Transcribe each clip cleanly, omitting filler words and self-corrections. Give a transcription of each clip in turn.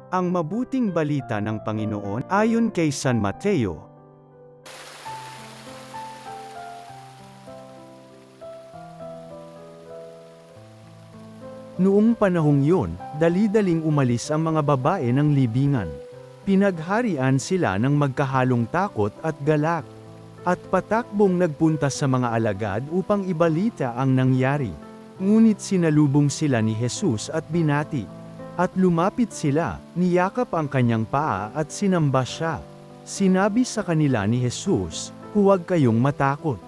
Ang mabuting balita ng Panginoon ayon kay San Mateo. Noong panahong yun, dali-daling umalis ang mga babae ng libingan. Pinagharian sila ng magkahalong takot at galak. At patakbong nagpunta sa mga alagad upang ibalita ang nangyari. Ngunit sinalubong sila ni Jesus at binati. At lumapit sila, niyakap ang kanyang paa at sinamba siya. Sinabi sa kanila ni Jesus, "Huwag kayong matakot.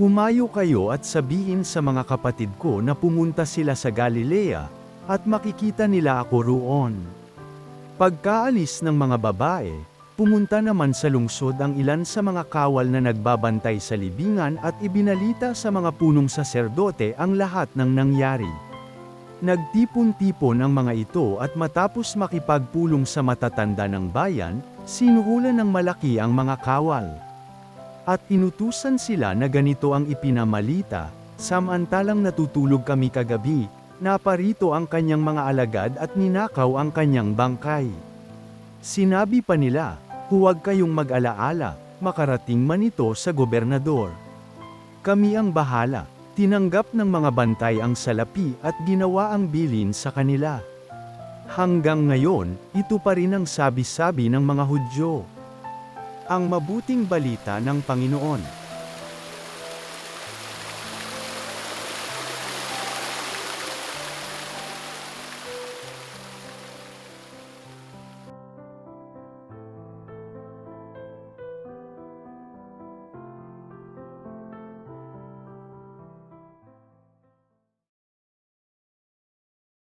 Humayo kayo at sabihin sa mga kapatid ko na pumunta sila sa Galilea, at makikita nila ako roon." Pagkaalis ng mga babae, pumunta naman sa lungsod ang ilan sa mga kawal na nagbabantay sa libingan at ibinalita sa mga punong saserdote ang lahat ng nangyari. Nagtipon-tipon ang mga ito at matapos makipagpulong sa matatanda ng bayan, sinuhulan ng malaki ang mga kawal. At inutusan sila na ganito ang ipinamalita, "Samantalang natutulog kami kagabi, naparito ang kanyang mga alagad at ninakaw ang kanyang bangkay." Sinabi pa nila, "Huwag kayong mag-alaala, makarating man ito sa gobernador. Kami ang bahala." Tinanggap ng mga bantay ang salapi at ginawa ang bilin sa kanila. Hanggang ngayon, ito pa rin ang sabi-sabi ng mga Hudyo. Ang mabuting balita ng Panginoon.